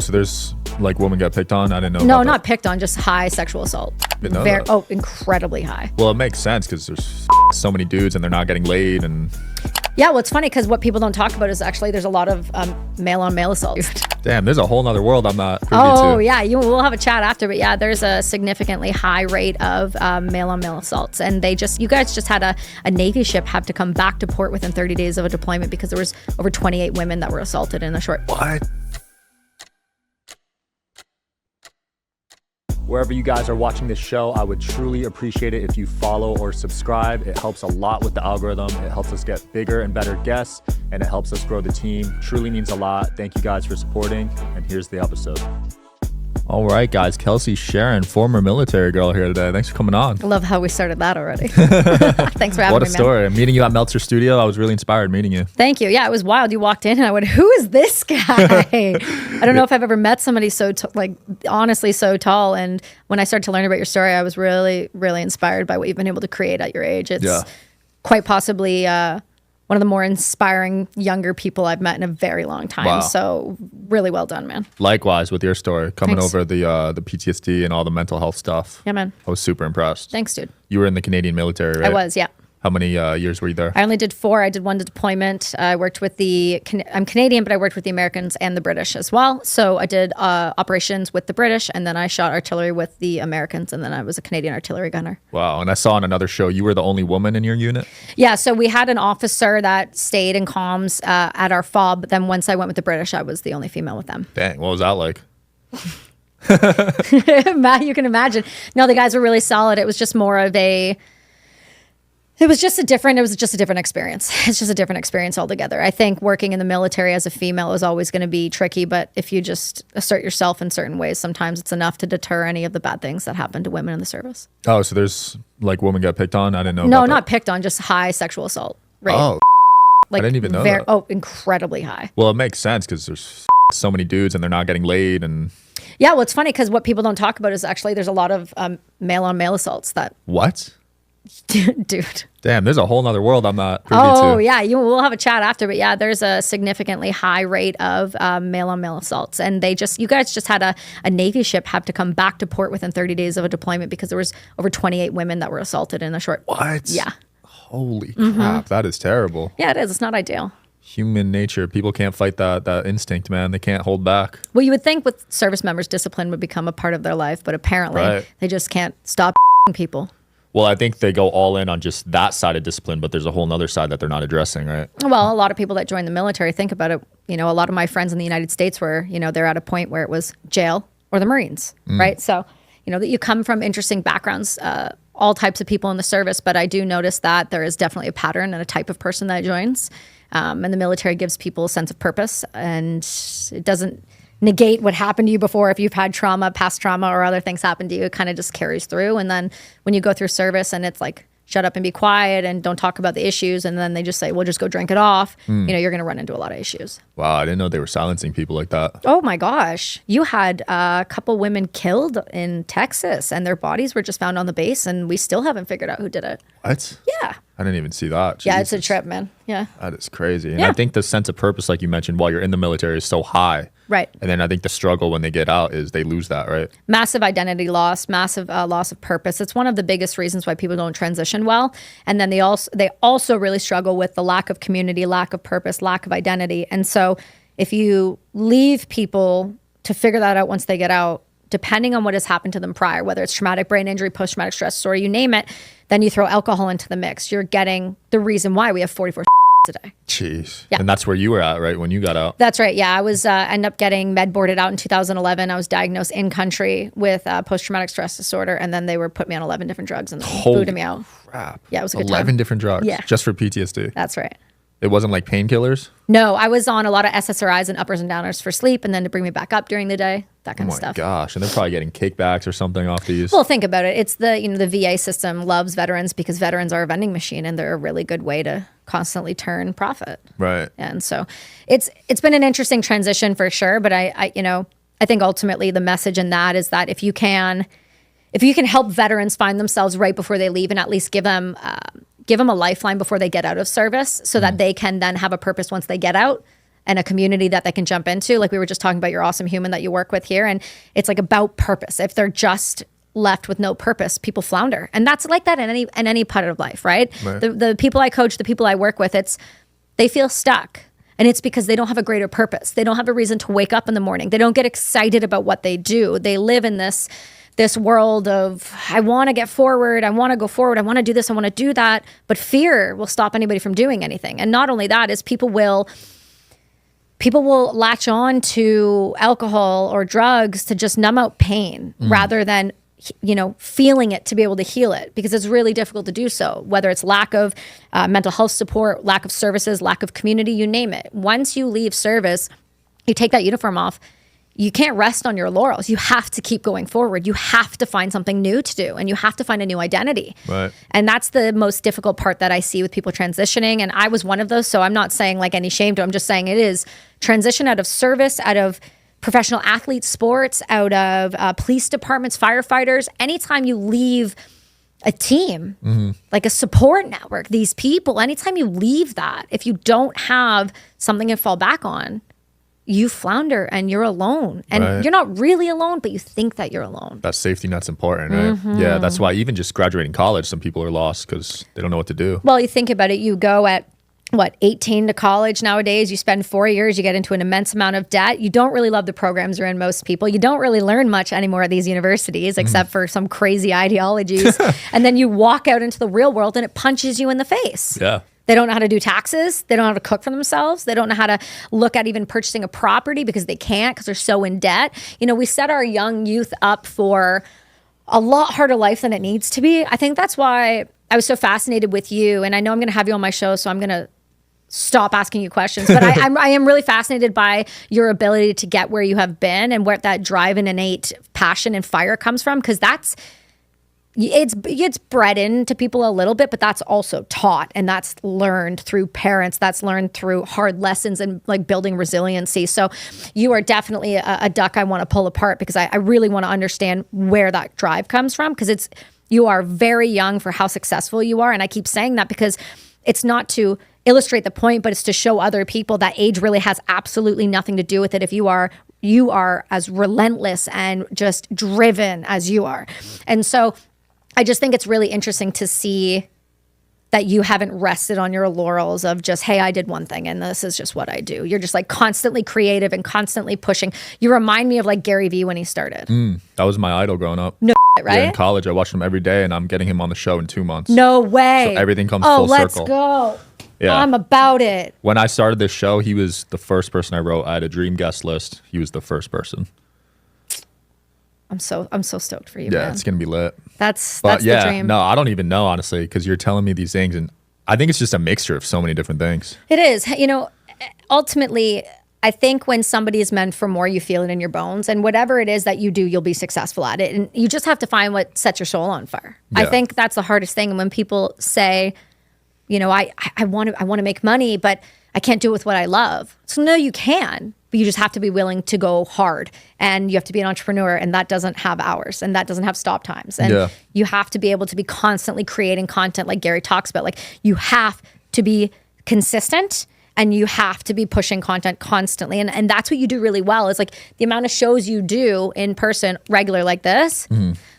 so there's like women got picked on? I didn't know. No, about not picked on, just high sexual assault. Didn't know that. Oh, incredibly high. Well, it makes sense because there's so many dudes and they're not getting laid. And yeah, well, it's funny because what people don't talk about is actually there's a lot of male on male assaults. Damn, there's a whole nother world I'm not privy to. Oh yeah, we'll have a chat after, but yeah, there's a significantly high rate of male on male assaults, and you guys just had a Navy ship have to come back to port within 30 days of a deployment because there was over 28 women that were assaulted in a short. What? Wherever you guys are watching this show, I would truly appreciate it if you follow or subscribe. It helps a lot with the algorithm. It helps us get bigger and better guests, and it helps us grow the team. Truly means a lot. Thank you guys for supporting, and here's the episode. All right, guys. Kelsie Sheren, former military girl here today. Thanks for coming on. I love how we started that already. Thanks for having me, What a story. Man. Meeting you at Meltzer Studio, I was really inspired meeting you. Thank you. Yeah, it was wild. You walked in and I went, who is this guy? I don't know if I've ever met somebody so, honestly so tall. And when I started to learn about your story, I was really, really inspired by what you've been able to create at your age. It's quite possibly one of the more inspiring younger people I've met in a very long time. Wow. So really well done, man. Likewise with your story, coming Thanks. over the PTSD and all the mental health stuff. Yeah, man. I was super impressed. Thanks, dude. You were in the Canadian military, right? I was, yeah. How many years were you there? I only did 4. I did 1 deployment. I worked with I'm Canadian, but I worked with the Americans and the British as well. So I did operations with the British, and then I shot artillery with the Americans, and then I was a Canadian artillery gunner. Wow. And I saw on another show, you were the only woman in your unit? Yeah, so we had an officer that stayed in comms at our FOB, but then once I went with the British, I was the only female with them. Dang, what was that like? Matt, you can imagine. No, the guys were really solid. It was just more of it was just a different experience. It's just a different experience altogether. I think working in the military as a female is always going to be tricky, but if you just assert yourself in certain ways, sometimes it's enough to deter any of the bad things that happen to women in the service. Oh, so there's like women got picked on? I didn't know No, about not that. picked on, just high sexual assault rate. Oh, like I didn't even know that. Oh, incredibly high. Well, it makes sense because there's so many dudes and they're not getting laid. And Yeah, well, it's funny because what people don't talk about is actually there's a lot of male on male assaults that... What? Dude. Damn, there's a whole nother world I'm not privy to. Oh, yeah. We'll have a chat after. But yeah, there's a significantly high rate of male on male assaults. And you guys just had a Navy ship have to come back to port within 30 days of a deployment because there was over 28 women that were assaulted in a short... What? Yeah. Holy crap. That is terrible. Yeah, it is. It's not ideal. Human nature. People can't fight that instinct, man. They can't hold back. Well, you would think with service members, discipline would become a part of their life. But apparently they just can't stop people. Well, I think they go all in on just that side of discipline, but there's a whole nother side that they're not addressing, right? Well, a lot of people that join the military, think about it. You know, a lot of my friends in the United States were, they're at a point where it was jail or the Marines, right? So, that you come from interesting backgrounds, all types of people in the service, but I do notice that there is definitely a pattern and a type of person that joins. And the military gives people a sense of purpose, and it doesn't negate what happened to you before. If you've had trauma, past trauma, or other things happen to you, it kind of just carries through. And then when you go through service and it's like, shut up and be quiet and don't talk about the issues, and then they just say, well, just go drink it off, you're going to run into a lot of issues. Wow, I didn't know they were silencing people like that. Oh my gosh. You had a couple women killed in Texas, and their bodies were just found on the base, and we still haven't figured out who did it. What? Yeah. I didn't even see that. Yeah, it's a Jesus. trip, man. Yeah. That is crazy. And Yeah. I think the sense of purpose, like you mentioned, while you're in the military is so high. Right. And then I think the struggle when they get out is they lose that, right? Massive identity loss, massive loss of purpose. It's one of the biggest reasons why people don't transition well. And then they also really struggle with the lack of community, lack of purpose, lack of identity. And so if you leave people to figure that out once they get out, depending on what has happened to them prior, whether it's traumatic brain injury, post-traumatic stress disorder, you name it, then you throw alcohol into the mix. You're getting the reason why we have 44 a day. Jeez. Yeah. And that's where you were at, right? When you got out. That's right. Yeah. I was ended up getting med boarded out in 2011. I was diagnosed in country with post-traumatic stress disorder. And then they put me on 11 different drugs and booted me out. Crap. Yeah, it was a good 11 time. different drugs. Yeah. Just for PTSD. That's right. It wasn't like painkillers? No, I was on a lot of SSRIs and uppers and downers for sleep, and then to bring me back up during the day, that kind Oh of my stuff. gosh. And they're probably getting kickbacks or something off these. Well, think about it. It's the VA system loves veterans because veterans are a vending machine, and they're a really good way to constantly turn profit. Right. And so it's been an interesting transition for sure. But I think ultimately the message in that is that if you can help veterans find themselves right before they leave and at least give them a lifeline before they get out of service so that they can then have a purpose once they get out and a community that they can jump into. Like we were just talking about your awesome human that you work with here. And it's like about purpose. If they're just left with no purpose, people flounder. And that's like that in any part of life, right? The people I coach, the people I work with, they feel stuck. And it's because they don't have a greater purpose. They don't have a reason to wake up in the morning. They don't get excited about what they do. They live in this world of, I want to get forward. I want to go forward. I want to do this. I want to do that. But fear will stop anybody from doing anything. And not only that is people will latch on to alcohol or drugs to just numb out pain rather than feeling it to be able to heal it, because it's really difficult to do so, whether it's lack of mental health support, lack of services, lack of community, you name it. Once you leave service, you take that uniform off, you can't rest on your laurels. You have to keep going forward. You have to find something new to do, and you have to find a new identity. Right. And that's the most difficult part that I see with people transitioning. And I was one of those, so I'm not saying like any shame to, I'm just saying it is transition out of service, out of professional athletes, sports, out of police departments, firefighters. Anytime you leave a team, like a support network, these people, anytime you leave that, if you don't have something to fall back on, you flounder and you're alone. And you're not really alone, but you think that you're alone. That safety net's important, right? Yeah, that's why even just graduating college, some people are lost because they don't know what to do. Well, you think about it, you go at 18 to college nowadays, you spend 4 years, you get into an immense amount of debt. You don't really love the programs you're in, most people. You don't really learn much anymore at these universities, except for some crazy ideologies. And then you walk out into the real world and it punches you in the face. Yeah. They don't know how to do taxes. They don't know how to cook for themselves. They don't know how to look at even purchasing a property because they can't, because they're so in debt. We set our young youth up for a lot harder life than it needs to be. I think that's why I was so fascinated with you. And I know I'm going to have you on my show, so I'm going to stop asking you questions, but I am really fascinated by your ability to get where you have been and where that drive and innate passion and fire comes from, because it's bred into people a little bit, but that's also taught, and that's learned through parents, that's learned through hard lessons and like building resiliency. So you are definitely a duck I want to pull apart, because I really want to understand where that drive comes from, because you are very young for how successful you are. And I keep saying that because it's not to illustrate the point, but it's to show other people that age really has absolutely nothing to do with it. If you are as relentless and just driven as you are. And so I just think it's really interesting to see that you haven't rested on your laurels of just, hey, I did one thing and this is just what I do. You're just like constantly creative and constantly pushing. You remind me of like Gary Vee when he started. That was my idol growing up. No, right? Yeah, in college, I watched him every day, and I'm getting him on the show in 2 months. No way. So everything comes full let's circle. Go. Yeah. I'm about it. When I started this show, he was the first person I wrote. I had a dream guest list. He was the first person. I'm so stoked for you, Yeah, man. it's gonna be lit. That's But the dream. No, I don't even know, honestly, because you're telling me these things, and I think it's just a mixture of so many different things. It is. Ultimately, I think when somebody is meant for more, you feel it in your bones, and whatever it is that you do, you'll be successful at it. And you just have to find what sets your soul on fire. Yeah. I think that's the hardest thing. And when people say, I want to make money, but I can't do it with what I love. So no, you can, but you just have to be willing to go hard, and you have to be an entrepreneur, and that doesn't have hours, and that doesn't have stop times. And you have to be able to be constantly creating content, like Gary talks about. Like, you have to be consistent, and you have to be pushing content constantly. And that's what you do really well, is like the amount of shows you do in person regular like this,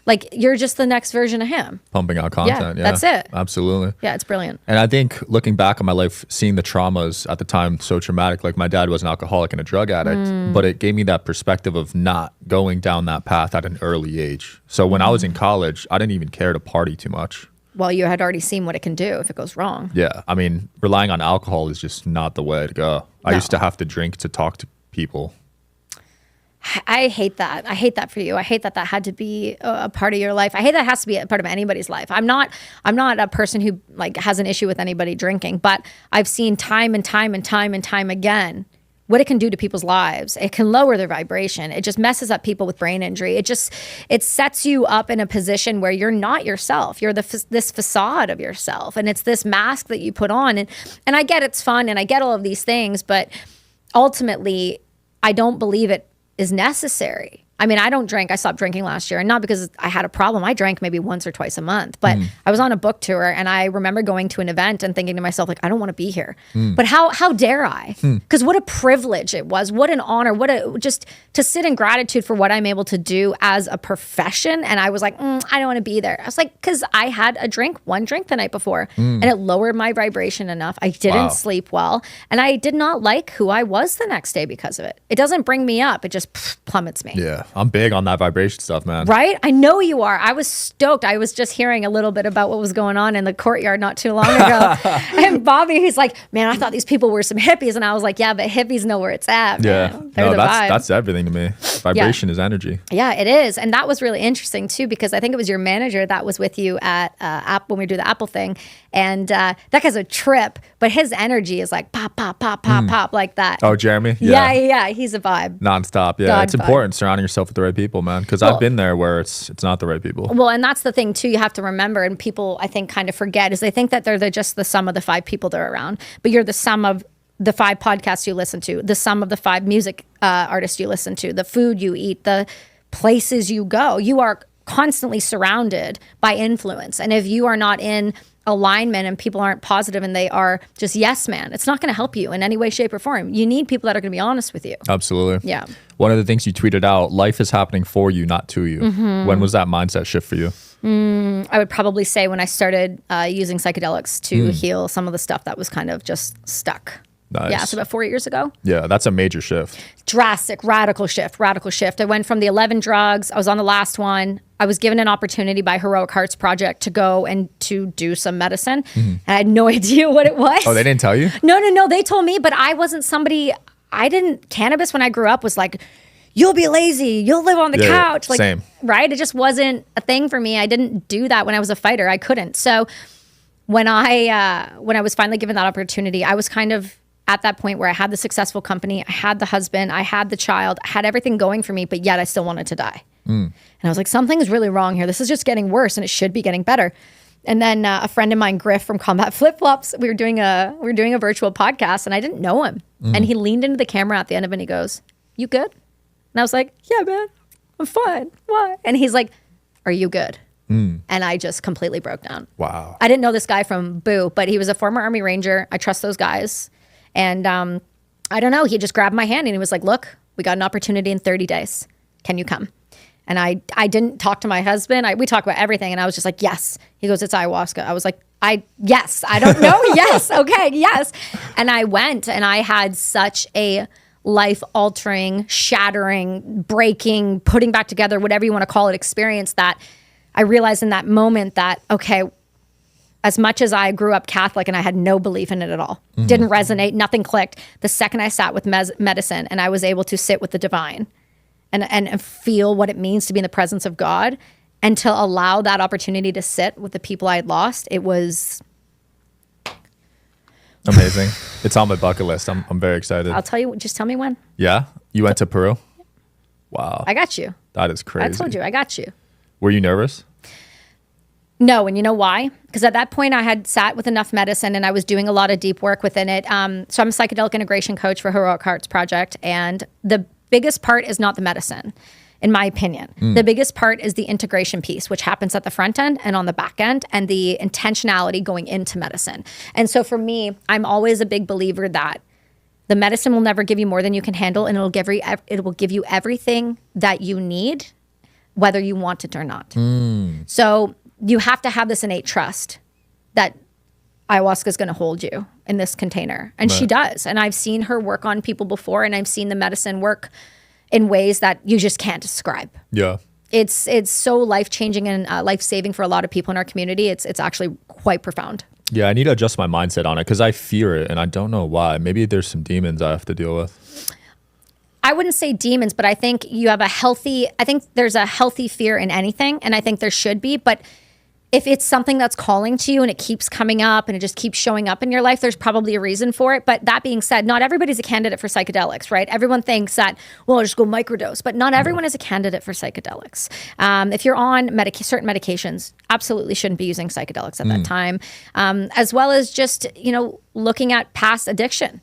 like you're just the next version of him. Pumping out content. Yeah, that's it. Absolutely. Yeah, it's brilliant. And I think looking back on my life, seeing the traumas at the time so traumatic, like my dad was an alcoholic and a drug addict, but it gave me that perspective of not going down that path at an early age. So when I was in college, I didn't even care to party too much. Well, you had already seen what it can do if it goes wrong. Yeah. I mean, relying on alcohol is just not the way to go. I used to have to drink to talk to people. I hate that. I hate that for you. I hate that had to be a part of your life. I hate that has to be a part of anybody's life. I'm not a person who like has an issue with anybody drinking, but I've seen time and time again what it can do to people's lives. It can lower their vibration. It just messes up people with brain injury. It sets you up in a position where you're not yourself. You're this facade of yourself, and it's this mask that you put on. And I get it's fun, and I get all of these things, but ultimately, I don't believe it is necessary. I mean, I don't drink. I stopped drinking last year, and not because I had a problem. I drank maybe once or twice a month, but I was on a book tour, and I remember going to an event and thinking to myself, like, I don't want to be here. But how dare I? Because what a privilege it was. What an honor. Just to sit in gratitude for what I'm able to do as a profession. And I was like, I don't want to be there. I was like, because I had one drink the night before, and it lowered my vibration enough. I didn't sleep well, and I did not like who I was the next day because of it. It doesn't bring me up. It just plummets me. Yeah. I'm big on that vibration stuff, man. Right? I know you are. I was stoked. I was just hearing a little bit about what was going on in the courtyard not too long ago. And Bobby, he's like, man, I thought these people were some hippies. And I was like, yeah, but hippies know where it's at. Yeah. Man. They're the vibe. That's everything to me. Vibration is energy. Yeah, it is. And that was really interesting too, because I think it was your manager that was with you at Apple when we do the Apple thing. And that guy's a trip, but his energy is like pop, pop, pop, pop, pop, like that. Oh, Jeremy? Yeah. He's a vibe. Nonstop. Yeah. God it's vibe. important surrounding yourself with the right people, man. Because I've been there where it's not the right people. Well, and that's the thing too. You have to remember, and people I think kind of forget, is they think that they're just the sum of the 5 people they're around, but you're the sum of the 5 podcasts you listen to, the sum of the 5 music artists you listen to, the food you eat, the places you go. You are constantly surrounded by influence, and if you are not in alignment and people aren't positive and they are just yes man, it's not going to help you in any way, shape, or form. You need people that are going to be honest with you. Absolutely. Yeah. One of the things you tweeted out, life is happening for you, not to you. When was that mindset shift for you? I would probably say when I started using psychedelics to heal some of the stuff that was kind of just stuck. Nice. Yeah, so about 4 years ago. Yeah, that's a major shift. Drastic, radical shift. I went from the 11 drugs. I was on the last one. I was given an opportunity by Heroic Hearts Project to go and to do some medicine. And I had no idea what it was. Oh, they didn't tell you? No. They told me, but I wasn't somebody, cannabis when I grew up was like, you'll be lazy, you'll live on the couch. Like, same. Right? It just wasn't a thing for me. I didn't do that when I was a fighter. I couldn't. So when I was finally given that opportunity, I was kind of at that point where I had the successful company, I had the husband, I had the child, I had everything going for me, but yet I still wanted to die. And I was like, something's really wrong here. This is just getting worse and it should be getting better. And then a friend of mine, Griff from Combat Flip Flops, we were doing a virtual podcast and I didn't know him. And he leaned into the camera at the end of it and he goes, "You good?" And I was like, "Yeah, man, I'm fine. Why?" And he's like, "Are you good?" And I just completely broke down. Wow. I didn't know this guy from Boo, but he was a former Army Ranger. I trust those guys. And I don't know, he just grabbed my hand and he was like, "Look, we got an opportunity in 30 days. Can you come?" And I didn't talk to my husband. We talked about everything. And I was just like, "Yes." He goes, "It's ayahuasca." I was like, yes. I don't know. Yes. Okay. Yes. And I went and I had such a life-altering, shattering, breaking, putting back together, whatever you want to call it, experience that I realized in that moment that, okay, as much as I grew up Catholic and I had no belief in it at all, didn't resonate, nothing clicked. The second I sat with medicine and I was able to sit with the divine and feel what it means to be in the presence of God and to allow that opportunity to sit with the people I had lost, it was amazing. It's on my bucket list. I'm very excited. I'll tell you, just tell me when. Yeah? You went to Peru? Wow. I got you. That is crazy. I told you, I got you. Were you nervous? No, and you know why? Because at that point I had sat with enough medicine and I was doing a lot of deep work within it. So I'm a psychedelic integration coach for Heroic Hearts Project, and the biggest part is not the medicine, in my opinion. The biggest part is the integration piece, which happens at the front end and on the back end, and the intentionality going into medicine. And so for me, I'm always a big believer that the medicine will never give you more than you can handle, and it will give you everything that you need, whether you want it or not. So you have to have this innate trust that ayahuasca is going to hold you in this container. And she does. And I've seen her work on people before, and I've seen the medicine work in ways that you just can't describe. Yeah. It's so life-changing and life-saving for a lot of people in our community. It's actually quite profound. Yeah, I need to adjust my mindset on it because I fear it and I don't know why. Maybe there's some demons I have to deal with. I wouldn't say demons, but I think there's a healthy fear in anything, and I think there should be, but if it's something that's calling to you and it keeps coming up and it just keeps showing up in your life, there's probably a reason for it. But that being said, not everybody's a candidate for psychedelics, right? Everyone thinks that, well, I'll just go microdose, but not everyone is a candidate for psychedelics. If you're on certain medications, absolutely shouldn't be using psychedelics at that time, as well as just, looking at past addiction.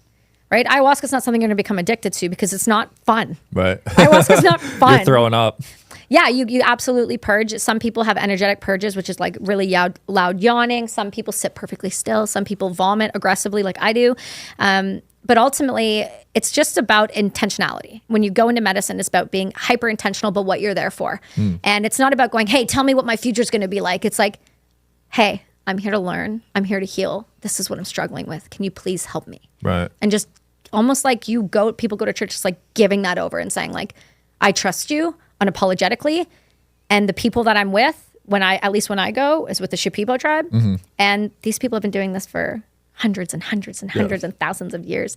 right? Ayahuasca is not something you're going to become addicted to because it's not fun. Right. Ayahuasca is not fun. You're throwing up. Yeah, you absolutely purge. Some people have energetic purges, which is like really loud yawning. Some people sit perfectly still. Some people vomit aggressively like I do. But ultimately, it's just about intentionality. When you go into medicine, it's about being hyper intentional about what you're there for. And it's not about going, hey, tell me what my future is going to be like. It's like, hey, I'm here to learn. I'm here to heal. This is what I'm struggling with. Can you please help me? Right. And just almost like people go to church, just like giving that over and saying like, I trust you unapologetically. And the people that I'm with, at least when I go, is with the Shipibo tribe. And these people have been doing this for hundreds and hundreds and hundreds and thousands of years.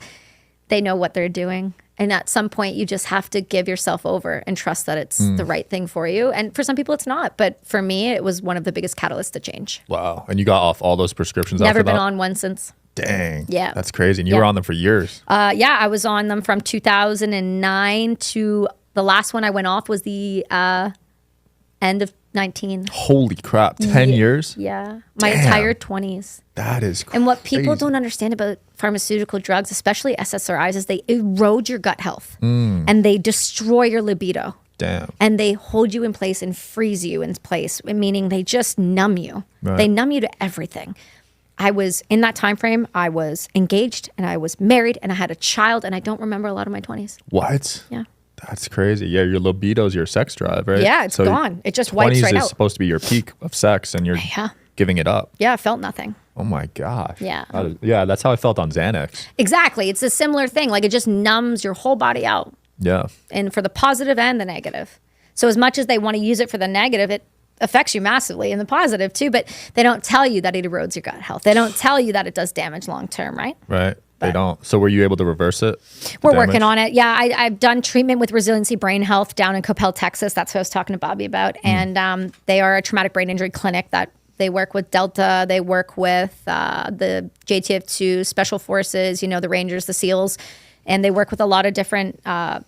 They know what they're doing. And at some point, you just have to give yourself over and trust that it's the right thing for you. And for some people, it's not. But for me, it was one of the biggest catalysts to change. Wow. And you got off all those prescriptions after Never that? been on one since. Dang. Yeah. That's crazy. And you were on them for years. Yeah, I was on them from 2009 to the last one I went off was the end of 19. Holy crap. 10 years? Yeah. My Damn. entire 20s. That is crazy. And what people don't understand about pharmaceutical drugs, especially SSRIs, is they erode your gut health and they destroy your libido. Damn. And they hold you in place and freeze you in place, meaning they just numb you. Right. They numb you to everything. I was in that time frame, I was engaged and I was married and I had a child and I don't remember a lot of my 20s. What? Yeah. That's crazy. Yeah, your libido's your sex drive, right? Yeah, it's gone. It just wipes right 20s is out. supposed to be your peak of sex and you're giving it up. Yeah, I felt nothing. Oh my gosh. Yeah. Yeah, that's how I felt on Xanax. Exactly. It's a similar thing. Like it just numbs your whole body out. Yeah. And for the positive and the negative. So as much as they want to use it for the negative, it affects you massively in the positive too, but they don't tell you that it erodes your gut health. They don't tell you that it does damage long term, right? Right. They don't. So were you able to reverse it? We're working on it. Yeah, I've done treatment with Resiliency Brain Health down in Coppell, Texas. That's what I was talking to Bobby about. And they are a traumatic brain injury clinic that they work with Delta. They work with the JTF2 Special Forces, the Rangers, the SEALs. And they work with a lot of different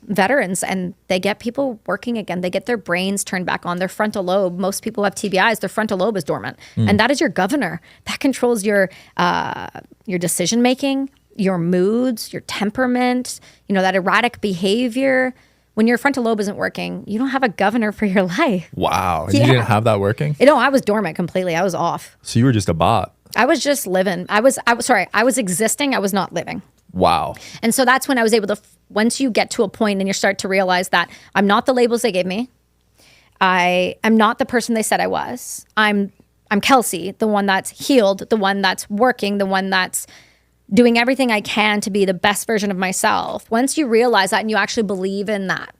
veterans, and they get people working again. They get their brains turned back on. Their frontal lobe, most people have TBIs, their frontal lobe is dormant. And that is your governor. That controls your decision-making, your moods, your temperament, that erratic behavior. When your frontal lobe isn't working, you don't have a governor for your life. Wow. And you didn't have that working? No, I was dormant completely. I was off. So you were just a bot. I was just living. I was existing. I was not living. Wow. And so that's when I was able to, once you get to a point and you start to realize that I'm not the labels they gave me. I am not the person they said I was. I'm Kelsie, the one that's healed, the one that's working, the one that's doing everything I can to be the best version of myself. Once you realize that and you actually believe in that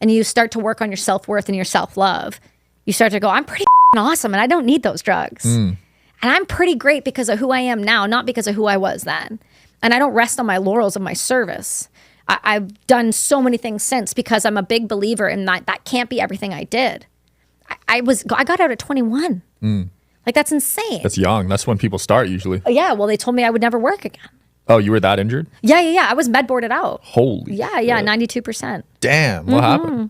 and you start to work on your self-worth and your self-love, you start to go, I'm pretty awesome and I don't need those drugs. And I'm pretty great because of who I am now, not because of who I was then. And I don't rest on my laurels of my service. I've done so many things since because I'm a big believer in that can't be everything I did. I got out at 21. Like, that's insane. That's young. That's when people start usually. Yeah, well, they told me I would never work again. Oh, you were that injured? Yeah. I was med boarded out. Holy. Yeah, 92%. Damn. What happened?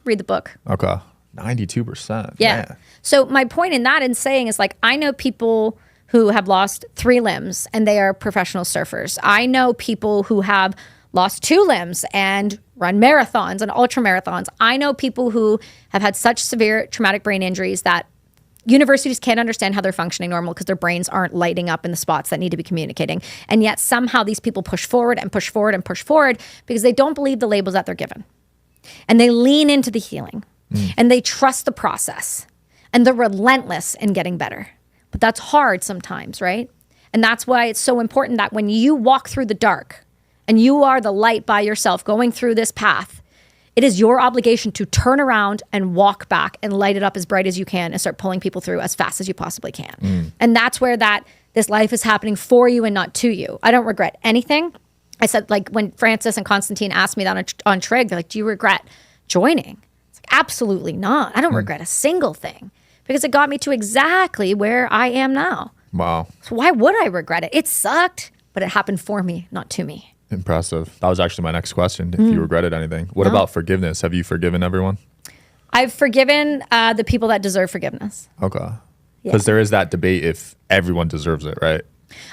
Read the book. Okay. 92%. Yeah. Man. So my point in that and saying is like, I know people who have lost 3 limbs and they are professional surfers. I know people who have lost 2 limbs and run marathons and ultra marathons. I know people who have had such severe traumatic brain injuries that universities can't understand how they're functioning normal because their brains aren't lighting up in the spots that need to be communicating. And yet somehow these people push forward and push forward and push forward because they don't believe the labels that they're given. And they lean into the healing and they trust the process and they're relentless in getting better. But that's hard sometimes, right? And that's why it's so important that when you walk through the dark and you are the light by yourself going through this path, it is your obligation to turn around and walk back and light it up as bright as you can and start pulling people through as fast as you possibly can. And that's where this life is happening for you and not to you. I don't regret anything. I said, like, when Francis and Constantine asked me that on Trig, they're like, do you regret joining? It's like, absolutely not. I don't regret a single thing because it got me to exactly where I am now. Wow. So why would I regret it? It sucked, but it happened for me, not to me. Impressive. That was actually my next question, if you regretted anything. What about forgiveness? Have you forgiven everyone? I've forgiven the people that deserve forgiveness. Okay. Because there is that debate if everyone deserves it, right?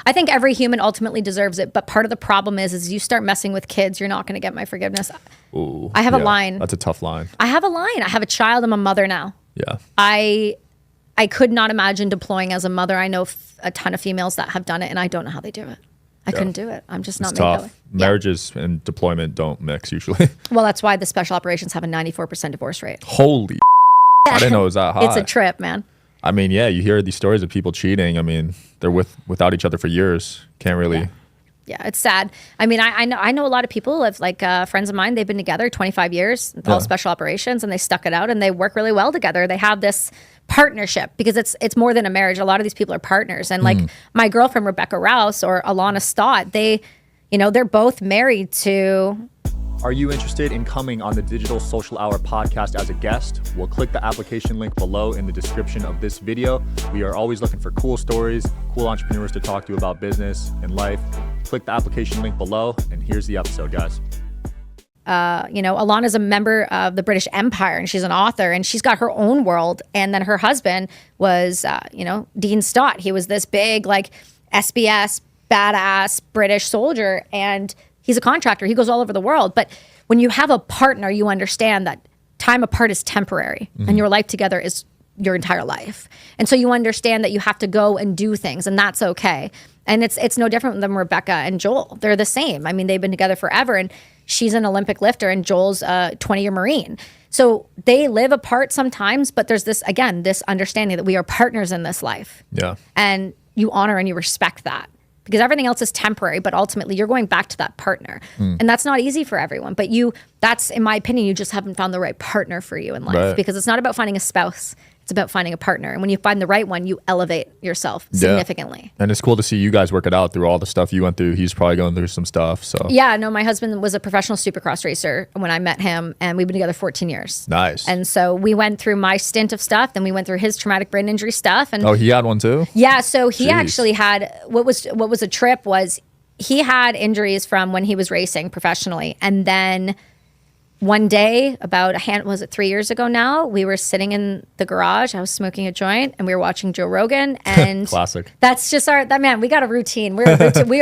I think every human ultimately deserves it, but part of the problem is you start messing with kids, you're not going to get my forgiveness. Ooh, I have a line. That's a tough line. I have a line. I have a child. I'm a mother now. Yeah. I could not imagine deploying as a mother. I know a ton of females that have done it, and I don't know how they do it. I couldn't do it. I'm just not It's made tough. that way. Marriages and deployment don't mix usually. Well, that's why the special operations have a 94% divorce rate. Holy I didn't know it was that high. It's a trip, man. I mean, yeah, you hear these stories of people cheating. I mean, they're without each other for years. Can't really. Yeah, it's sad. I mean, I know a lot of people, like friends of mine, they've been together 25 years, all special operations, and they stuck it out and they work really well together. They have this partnership because it's more than a marriage. A lot of these people are partners. And like my girlfriend, Rebecca Rouse or Alana Stott, they're both married to... Are you interested in coming on the Digital Social Hour podcast as a guest? We'll click the application link below in the description of this video. We are always looking for cool stories, cool entrepreneurs to talk to about business and life. Click the application link below, and here's the episode, guys. Alana's a member of the British Empire, and she's an author, and she's got her own world. And then her husband was, Dean Stott. He was this big, like, SBS, badass British soldier, and he's a contractor. He goes all over the world. But when you have a partner, you understand that time apart is temporary and your life together is your entire life. And so you understand that you have to go and do things, and that's okay. And it's no different than Rebecca and Joel. They're the same. I mean, they've been together forever, and she's an Olympic lifter and Joel's a 20-year Marine. So they live apart sometimes, but there's this understanding that we are partners in this life. Yeah. And you honor and you respect that. Because everything else is temporary, but ultimately you're going back to that partner. And that's not easy for everyone. But that's, in my opinion, you just haven't found the right partner for you in life. Right. Because it's not about finding a spouse. It's about finding a partner. And when you find the right one, you elevate yourself significantly. And it's cool to see you guys work it out through all the stuff you went through. He's probably going through some stuff. So yeah, no, my husband was a professional supercross racer when I met him, and we've been together 14 years. Nice. And so we went through my stint of stuff, then we went through his traumatic brain injury stuff. And he had one too? Yeah, so he actually had what was a trip was he had injuries from when he was racing professionally, and then one day, about 3 years ago now, we were sitting in the garage. I was smoking a joint, and we were watching Joe Rogan. And classic. That's just we got a routine. We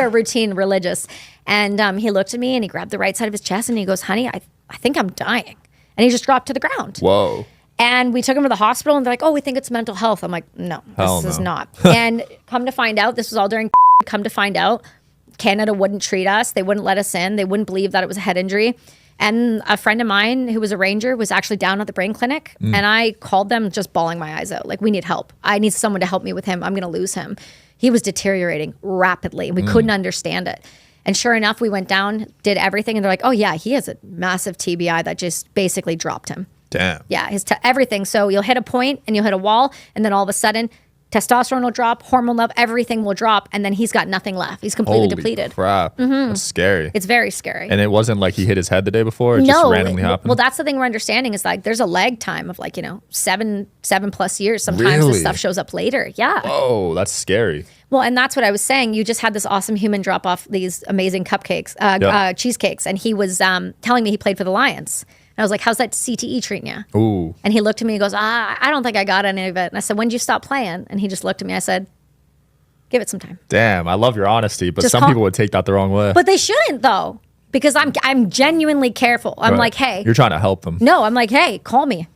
are routine religious. And he looked at me and he grabbed the right side of his chest and he goes, "Honey, I think I'm dying." And he just dropped to the ground. Whoa. And we took him to the hospital, and they're like, "Oh, we think it's mental health." I'm like, "No, this is not." And come to find out, this was all during come to find out, Canada wouldn't treat us. They wouldn't let us in. They wouldn't believe that it was a head injury. And a friend of mine who was a ranger was actually down at the brain clinic. And I called them just bawling my eyes out. Like, we need help. I need someone to help me with him. I'm going to lose him. He was deteriorating rapidly. We couldn't understand it. And sure enough, we went down, did everything. And they're like, "Oh, yeah, he has a massive TBI that just basically dropped him." Damn. Yeah, everything. So you'll hit a point and you'll hit a wall. And then all of a sudden, testosterone will drop, hormone level, everything will drop, and then he's got nothing left. He's completely depleted. Crap. That's scary. It's very scary. And it wasn't like he hit his head the day before? It just randomly happened? Well, that's the thing we're understanding is like there's a lag time of 7+ years. Sometimes this stuff shows up later. Yeah. Oh, that's scary. Well, and that's what I was saying. You just had this awesome human drop off these amazing cupcakes, cheesecakes, and he was telling me he played for the Lions. And I was like, "How's that CTE treating you?" Ooh. And he looked at me and goes, "I don't think I got any of it." And I said, "When did you stop playing?" And he just looked at me. I said, "Give it some time." Damn, I love your honesty, but some people would take that the wrong way. But they shouldn't, though, because I'm genuinely careful. I'm like, "Hey." You're trying to help them. No, I'm like, "Hey, call me.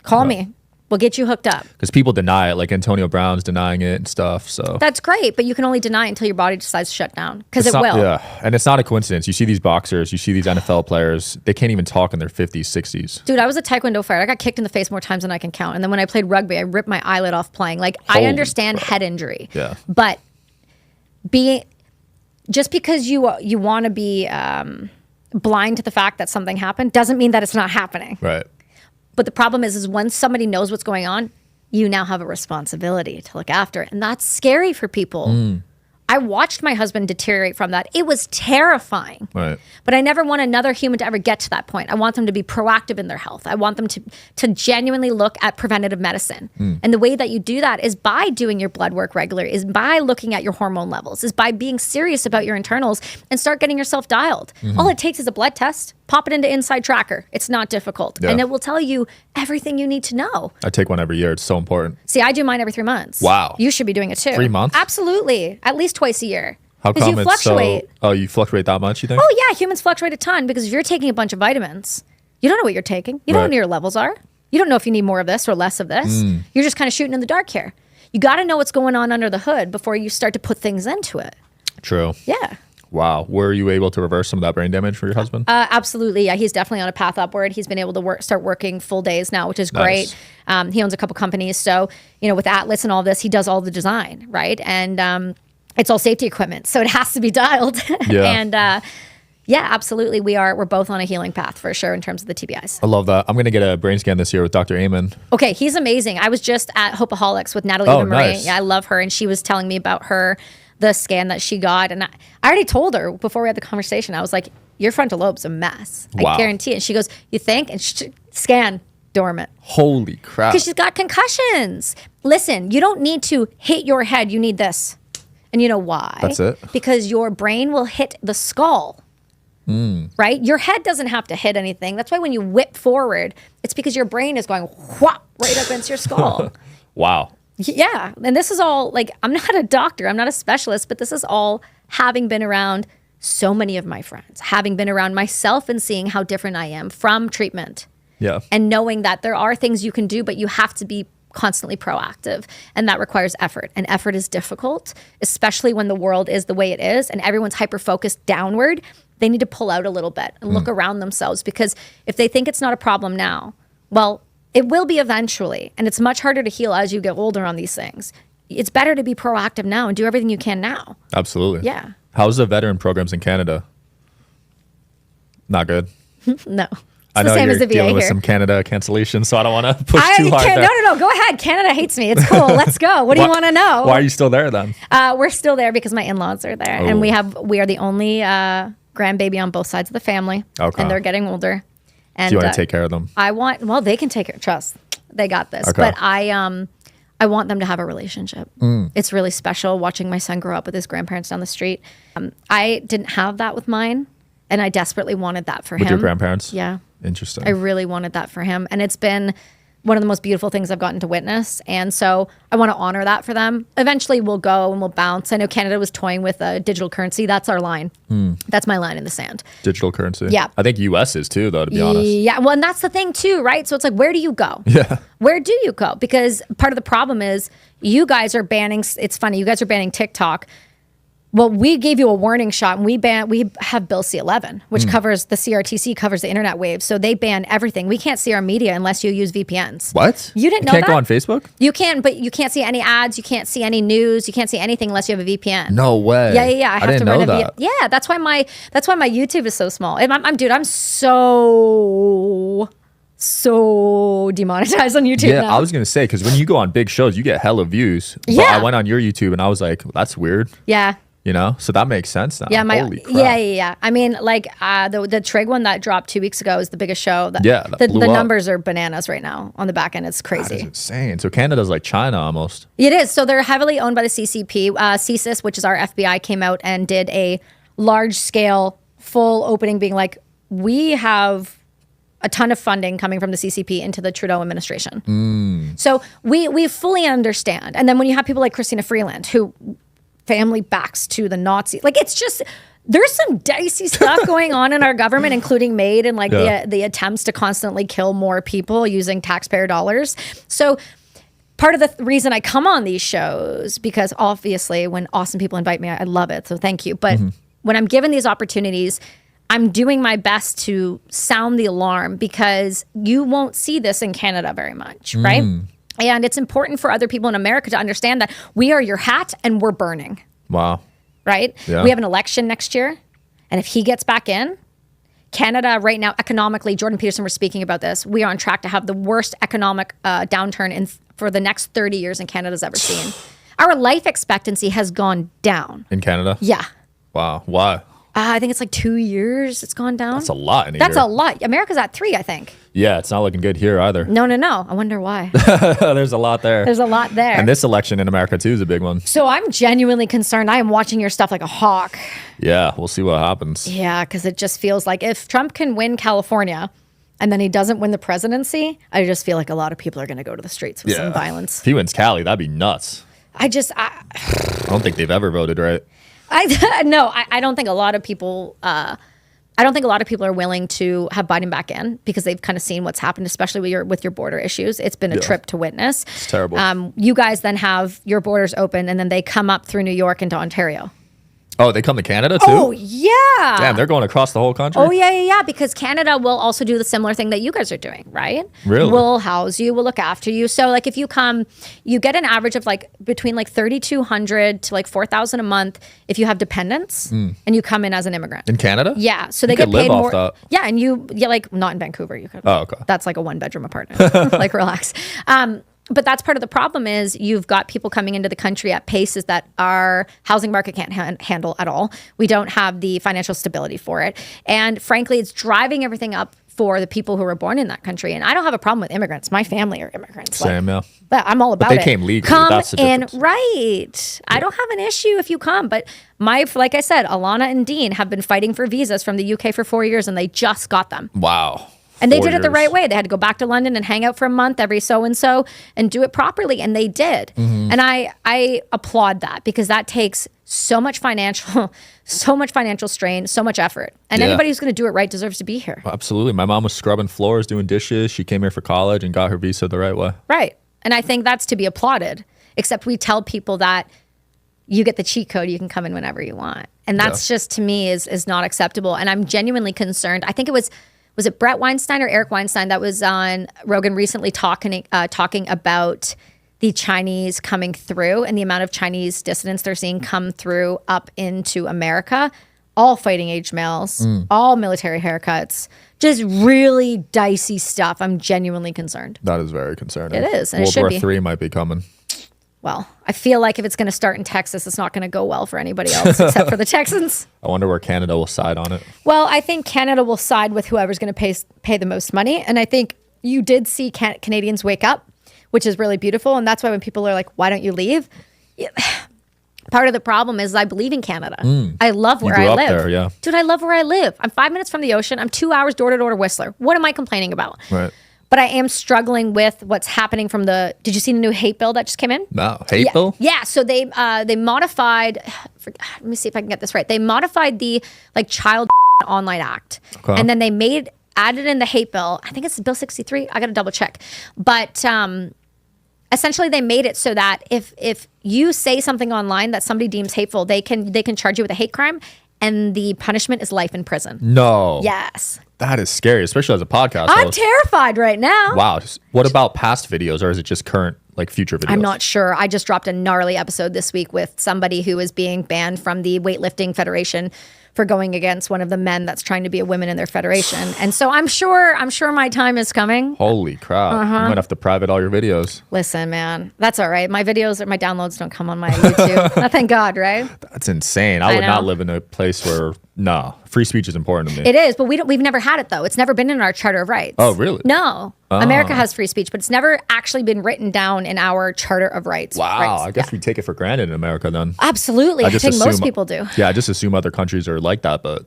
Call me. We'll get you hooked up." Because people deny it, like Antonio Brown's denying it and stuff. So that's great, but you can only deny it until your body decides to shut down, because it will. Yeah, and it's not a coincidence. You see these boxers, you see these NFL players, they can't even talk in their 50s, 60s. Dude, I was a Taekwondo fighter. I got kicked in the face more times than I can count. And then when I played rugby, I ripped my eyelid off playing. Like, I understand head injury. Yeah. But just because you want to be blind to the fact that something happened doesn't mean that it's not happening. Right. But the problem is once somebody knows what's going on, you now have a responsibility to look after it. And that's scary for people. I watched my husband deteriorate from that. It was terrifying. Right. But I never want another human to ever get to that point. I want them to be proactive in their health. I want them to genuinely look at preventative medicine. And the way that you do that is by doing your blood work regularly, is by looking at your hormone levels, is by being serious about your internals and start getting yourself dialed. All it takes is a blood test. Pop it into Inside Tracker. It's not difficult. Yeah. And it will tell you everything you need to know. I take one every year. It's so important. See, I do mine every 3 months. Wow. You should be doing it too. 3 months? Absolutely. At least twice a year. How come you it's fluctuate. so... Oh, you fluctuate that much, you think? Oh, yeah. Humans fluctuate a ton because if you're taking a bunch of vitamins, you don't know what you're taking. You don't know what your levels are. You don't know if you need more of this or less of this. You're just kind of shooting in the dark here. You got to know what's going on under the hood before you start to put things into it. True. Yeah. Wow. Were you able to reverse some of that brain damage for your husband? Absolutely. Yeah, he's definitely on a path upward. He's been able to start working full days now, which is great. Nice. He owns a couple companies. So, with Atlas and all this, he does all the design, right? And it's all safety equipment. So it has to be dialed. Yeah. And yeah, absolutely. We're both on a healing path for sure in terms of the TBIs. I love that. I'm going to get a brain scan this year with Dr. Amen. Okay, he's amazing. I was just at Hopeaholics with Natalie Marie. Nice. Yeah, I love her. And she was telling me about the scan that she got. And I already told her before we had the conversation, I was like, your frontal lobe's a mess. Wow. I guarantee it. And she goes, you think? And scan dormant. Holy crap. Because she's got concussions. Listen, you don't need to hit your head. You need this. And you know why? That's it? Because your brain will hit the skull. Right? Your head doesn't have to hit anything. That's why when you whip forward, it's because your brain is going whop right up into your skull. Wow. Yeah. And this is all like, I'm not a doctor, I'm not a specialist, but this is all having been around so many of my friends, having been around myself and seeing how different I am from treatment. Yeah. And knowing that there are things you can do, but you have to be constantly proactive. And that requires effort. And effort is difficult, especially when the world is the way it is and everyone's hyper-focused downward. They need to pull out a little bit and look around themselves, because if they think it's not a problem now, well, it will be eventually. And it's much harder to heal as you get older on these things. It's better to be proactive now and do everything you can now. Absolutely. Yeah. How's the veteran programs in Canada? Not good. No. I It's know the same you're as the VA dealing with here. some Canada cancellation, so I don't want to push too hard there. No. Go ahead. Canada hates me. It's cool. Let's go. What do you want to know? Why are you still there then? We're still there because my in-laws are there, and we are the only grandbaby on both sides of the family, Okay. and they're getting older. And Do you want to take care of them? They can take it. Trust, they got this. Okay. But I want them to have a relationship. It's really special watching my son grow up with his grandparents down the street. I didn't have that with mine, and I desperately wanted that for him. With your grandparents? Yeah. Interesting. I really wanted that for him. And it's been one of the most beautiful things I've gotten to witness. And so I want to honor that for them. Eventually we'll go and we'll bounce. I know Canada was toying with a digital currency. That's our line. That's my line in the sand. Digital currency. Yeah. I think US is too, though, to be honest. Yeah. Well, and that's the thing too, right? So it's like, where do you go? Yeah. Where do you go? Because part of the problem is you guys are banning, it's funny, you guys are banning TikTok. Well, we gave you a warning shot, and we have Bill C-11, which covers the CRTC, covers the internet waves. So they ban everything. We can't see our media unless you use VPNs. What? You didn't know You can't that? go on Facebook? You can, but you can't see any ads. You can't see any news. You can't see anything unless you have a VPN. No way. Yeah. I have didn't to run know a that. Yeah, that's why my YouTube is so small. And I'm so demonetized on YouTube Yeah, now. I was going to say, because when you go on big shows, you get hella views. But Yeah. I went on your YouTube and I was like, that's weird. Yeah. You know? So that makes sense now. Yeah, Holy crap. yeah. I mean, like the Trig one that dropped 2 weeks ago is the biggest show. That the blew up. numbers are bananas right now on the back end. It's That crazy. is insane. So Canada's like China almost. It is. So they're heavily owned by the CCP. CSIS, which is our FBI, came out and did a large scale full opening, being like, we have a ton of funding coming from the CCP into the Trudeau administration. So we fully understand. And then when you have people like Christina Freeland, who family backs to the Nazis, like, it's just, there's some dicey stuff going on in our government, including MAID and like the attempts to constantly kill more people using taxpayer dollars. So part of the reason I come on these shows, because obviously when awesome people invite me, I love it. So thank you. But when I'm given these opportunities, I'm doing my best to sound the alarm, because you won't see this in Canada very much, right? And it's important for other people in America to understand that we are your hat and we're burning, Wow. right? Yeah. We have an election next year. And if he gets back in, Canada right now, economically, Jordan Peterson was speaking about this, we are on track to have the worst economic downturn for the next 30 years in Canada's ever seen. Our life expectancy has gone down. In Canada? Yeah. Wow. Why? I think it's like 2 years it's gone down. That's a lot in a That's year. a lot. America's at 3, I think. Yeah, it's not looking good here either. No. I wonder why. There's a lot there. There's a lot there. And this election in America too is a big one. So I'm genuinely concerned. I am watching your stuff like a hawk. Yeah, we'll see what happens. Yeah, because it just feels like if Trump can win California and then he doesn't win the presidency, I just feel like a lot of people are going to go to the streets with some violence. If he wins Cali, that'd be nuts. I don't think they've ever voted right. I don't think a lot of people. I don't think a lot of people are willing to have Biden back in because they've kind of seen what's happened, especially with your border issues. It's been a trip to witness. It's terrible. You guys then have your borders open, and then they come up through New York into Ontario. Oh, they come to Canada too? Oh, yeah. Damn, they're going across the whole country? Oh, yeah. Because Canada will also do the similar thing that you guys are doing, right? Really? We'll house you, we'll look after you. So, like, if you come, you get an average of like between like $3,200 to like $4,000 a month if you have dependents and you come in as an immigrant. In Canada? Yeah. So they You get could live paid off more. that. Yeah. And like, not in Vancouver. You could. Oh, okay. That's like a 1-bedroom apartment. Like, relax. But that's part of the problem is you've got people coming into the country at paces that our housing market can't handle at all. We don't have the financial stability for it. And frankly, it's driving everything up for the people who were born in that country. And I don't have a problem with immigrants. My family are immigrants. Same, yeah. But I'm all about it. But they came legally. Come That's the in, difference. right. I don't have an issue if you come. But like I said, Alana and Dean have been fighting for visas from the UK for 4 years and they just got them. Wow. And they 4 did it the years. right way. They had to go back to London and hang out for a month every so-and-so and do it properly. And they did. Mm-hmm. And I applaud that because that takes so much financial strain, so much effort. And Yeah. anybody who's going to do it right deserves to be here. Absolutely. My mom was scrubbing floors, doing dishes. She came here for college and got her visa the right way. Right. And I think that's to be applauded. Except we tell people that you get the cheat code, you can come in whenever you want. And that's just, to me, is not acceptable. And I'm genuinely concerned. I think it was it Brett Weinstein or Eric Weinstein that was on Rogan recently talking about the Chinese coming through and the amount of Chinese dissidents they're seeing come through up into America, all fighting age males, all military haircuts, just really dicey stuff. I'm genuinely concerned. That is very concerning. It is, and it World should War be. III might be coming. Well, I feel like if it's going to start in Texas, it's not going to go well for anybody else except for the Texans. I wonder where Canada will side on it. Well, I think Canada will side with whoever's going to pay the most money. And I think you did see Canadians wake up, which is really beautiful. And that's why when people are like, why don't you leave? Part of the problem is I believe in Canada. I love where grew I up live. there, yeah. Dude, I love where I live. I'm 5 minutes from the ocean. I'm 2 hours door to door to Whistler. What am I complaining about? Right. But I am struggling with what's happening from did you see the new hate bill that just came in? No. Hate bill? Yeah, so they modified, let me see if I can get this right. They modified the Child Online Act. Okay. And then they added in the hate bill. I think it's Bill 63. I got to double check. But essentially they made it so that if you say something online that somebody deems hateful, they can charge you with a hate crime and the punishment is life in prison. No. Yes. That is scary, especially as a podcast I'm host. terrified right now. Wow. What about past videos, or is it just current, future videos? I'm not sure. I just dropped a gnarly episode this week with somebody who is being banned from the weightlifting federation for going against one of the men that's trying to be a woman in their federation. And so I'm sure my time is coming. Holy crap. You might have to private all your videos. Listen, man, that's all right. My downloads don't come on my YouTube. Thank God, right? That's insane. I would know. not live in a place where, free speech is important to me. It is, but we've never had it though. It's never been in our Charter of Rights. Oh, really? No. America has free speech, but it's never actually been written down in our Charter of Rights. Wow. I guess we take it for granted in America then. Absolutely. I think most people do. Yeah, I just assume other countries are like that, but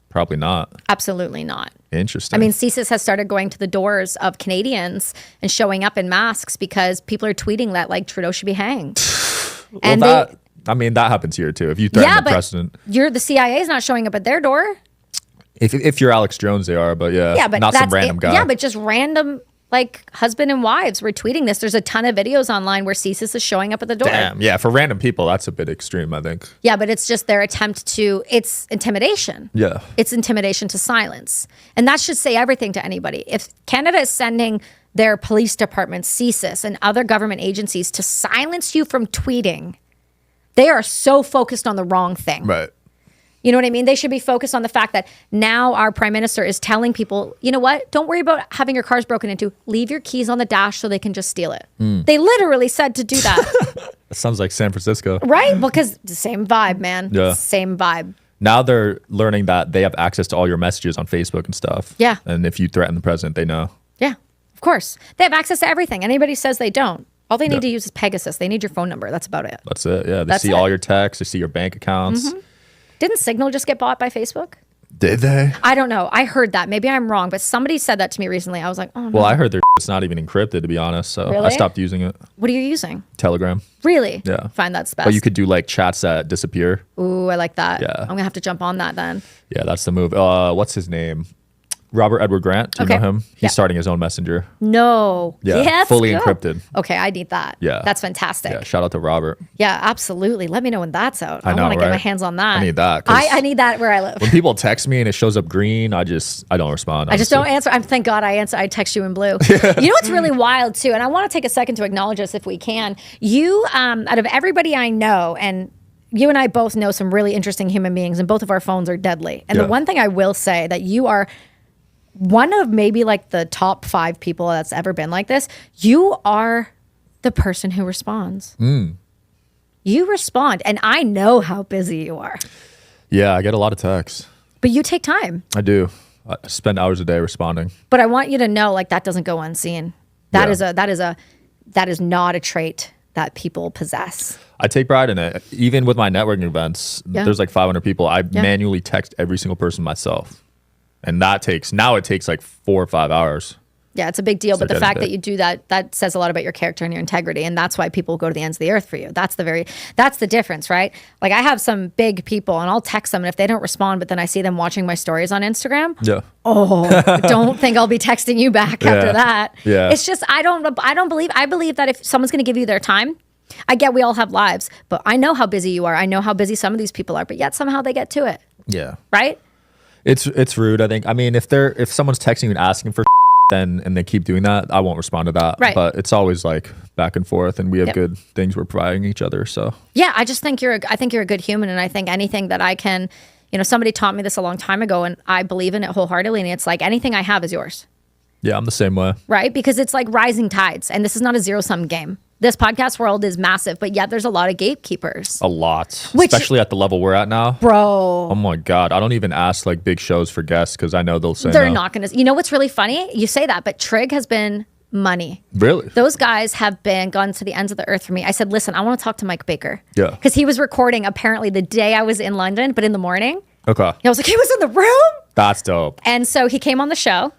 probably not. Absolutely not. Interesting. I mean, CSIS has started going to the doors of Canadians and showing up in masks because people are tweeting that Trudeau should be hanged. that happens here too. If you threaten the president. The CIA is not showing up at their door. If you're Alex Jones, they are, but but not some random guy. Yeah, but just random husband and wives retweeting this. There's a ton of videos online where CSIS is showing up at the door. Damn, yeah, for random people, that's a bit extreme, I think. Yeah, but it's just their attempt it's intimidation. Yeah. It's intimidation to silence. And that should say everything to anybody. If Canada is sending their police departments, CSIS, and other government agencies to silence you from tweeting, they are so focused on the wrong thing. Right. You know what I mean? They should be focused on the fact that now our prime minister is telling people, you know what? Don't worry about having your cars broken into. Leave your keys on the dash so they can just steal it. They literally said to do that. That sounds like San Francisco. Right? Because the same vibe, man. Yeah. Same vibe. Now they're learning that they have access to all your messages on Facebook and stuff. Yeah. And if you threaten the president, they know. Yeah, of course. They have access to everything. Anybody says they don't. All they need to use is Pegasus. They need your phone number. That's about it. That's it. Yeah. They see all your texts. They see your bank accounts. Didn't Signal just get bought by Facebook? Did they? I don't know. I heard that. Maybe I'm wrong, but somebody said that to me recently. I was like, oh, no. Well, I heard it's not even encrypted, to be honest. So I Really? stopped using it. What are you using? Telegram. Really? Yeah. Find that's best. But you could do like chats that disappear. Ooh, I like that. Yeah. I'm going to have to jump on that then. Yeah, that's the move. What's his name? Robert Edward Grant. Do you know him? He's starting his own messenger. No. Yeah, Let's fully go. encrypted. Okay, I need that. Yeah. That's fantastic. Yeah, shout out to Robert. Yeah, absolutely. Let me know when that's out. I know, want to get right? my hands on that. I need that, 'cause I need that where I live. When people text me and it shows up green, I don't respond. I just don't answer. Thank God I answer. I text you in blue. You know what's really wild too, and I want to take a second to acknowledge this if we can. You, out of everybody I know, and you and I both know some really interesting human beings, and both of our phones are deadly. And the one thing I will say that you are one of maybe like the top 5 people that's ever been like this. You are the person who responds. You respond, and I know how busy you are. Yeah, I get a lot of texts. But you take time. I do. I spend hours a day responding. But I want you to know, like, that doesn't go unseen. That is not a trait that people possess. I take pride in it. Even with my networking events, there's like 500 people. I manually text every single person myself. And it takes like 4 or 5 hours. Yeah, it's a big deal. But the fact it. that you do that says a lot about your character and your integrity. And that's why people go to the ends of the earth for you. That's the difference, right? Like I have some big people and I'll text them. And if they don't respond, but then I see them watching my stories on Instagram. Yeah. Oh, don't think I'll be texting you back after that. Yeah. It's just, I believe that if someone's going to give you their time, I get we all have lives, but I know how busy you are. I know how busy some of these people are, but yet somehow they get to it. Yeah. Right? It's rude, I think. I mean, if someone's texting you and asking for and they keep doing that, I won't respond to that. Right. But it's always like back and forth, and we have good things we're providing each other. So yeah, I just think you're a good human, and I think anything that I can, somebody taught me this a long time ago, and I believe in it wholeheartedly. And it's like anything I have is yours. Yeah, I'm the same way. Right, because it's like rising tides, and this is not a zero-sum game. This podcast world is massive, but yet there's a lot of gatekeepers. A lot, especially at the level we're at now. Bro. Oh my God. I don't even ask like big shows for guests because I know they'll say they're no. not going to. You know what's really funny? You say that, but Trig has been money. Really? Those guys have gone to the ends of the earth for me. I said, listen, I want to talk to Mike Baker. Yeah. Because he was recording apparently the day I was in London, but in the morning. Okay. I was like, he was in the room? That's dope. And so he came on the show.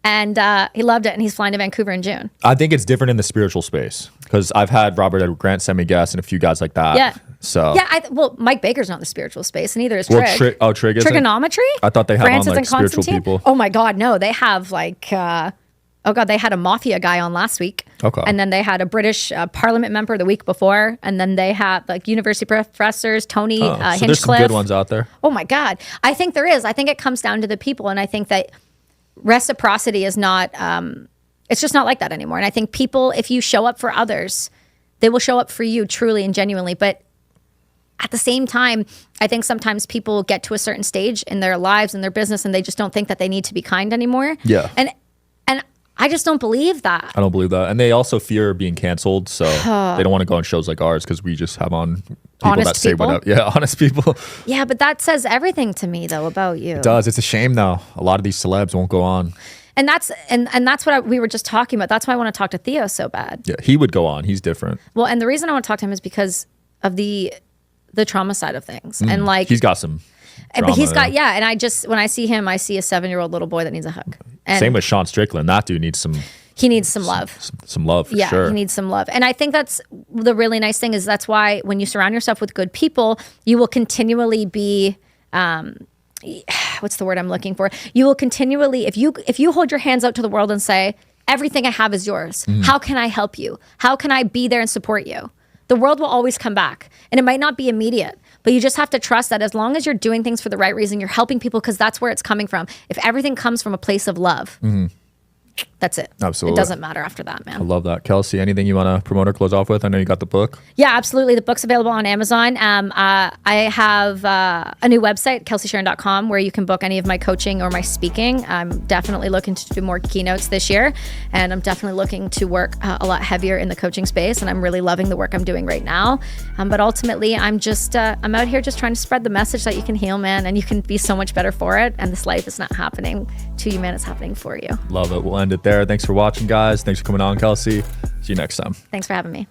And he loved it, and he's flying to Vancouver in June. I think it's different in the spiritual space because I've had Robert Edward Grant send me guests and a few guys like that. Yeah. So yeah, Mike Baker's not in the spiritual space, and neither is Trig. Trig is Trigonometry? I thought they had Francis on like and spiritual Constantine? people. Oh my God, no! They have like, they had a mafia guy on last week. Okay. And then they had a British Parliament member the week before, and then they had like university professors, Tony So Hinchcliffe. there's some good ones out there. Oh my God, I think there is. I think it comes down to the people, and I think that reciprocity is not. It's just not like that anymore. And I think people, if you show up for others, they will show up for you truly and genuinely. But at the same time, I think sometimes people get to a certain stage in their lives and their business, and they just don't think that they need to be kind anymore. Yeah. And I just don't believe that. I don't believe that. And they also fear being canceled. So they don't want to go on shows like ours because we just have on people Honest that say people? whatever. Yeah, honest people. Yeah, but that says everything to me, though, about you. It does. It's a shame, though. A lot of these celebs won't go on. And that's what we were just talking about. That's why I want to talk to Theo so bad. Yeah, he would go on. He's different. Well, and the reason I want to talk to him is because of the trauma side of things. And like He's got some drama, but he's got, and I just, when I see him, I see a 7-year-old little boy that needs a hug. And same with Sean Strickland. That dude needs he needs some love. Some love, for Yeah, sure. he needs some love. And I think that's the really nice thing is that's why when you surround yourself with good people, you will continually be, what's the word I'm looking for? You will continually, if you hold your hands out to the world and say, everything I have is yours. How can I help you? How can I be there and support you? The world will always come back. And it might not be immediate, but you just have to trust that as long as you're doing things for the right reason, you're helping people because that's where it's coming from. If everything comes from a place of love, That's it. Absolutely. It doesn't matter after that, I man. love that. Kelsie, anything you want to promote or close off with? I know you got the book. Yeah, absolutely. The book's available on Amazon. I have a new website, kelsiesheren.com, where you can book any of my coaching or my speaking. I'm definitely looking to do more keynotes this year, and I'm definitely looking to work a lot heavier in the coaching space, and I'm really loving the work I'm doing right now. But ultimately, I'm out here just trying to spread the message that you can heal, man, and you can be so much better for it, and this life is not happening to you, man. It's happening for you. Love it. We'll end it there. Thanks for watching, guys. Thanks for coming on, Kelsie. See you next time. Thanks for having me.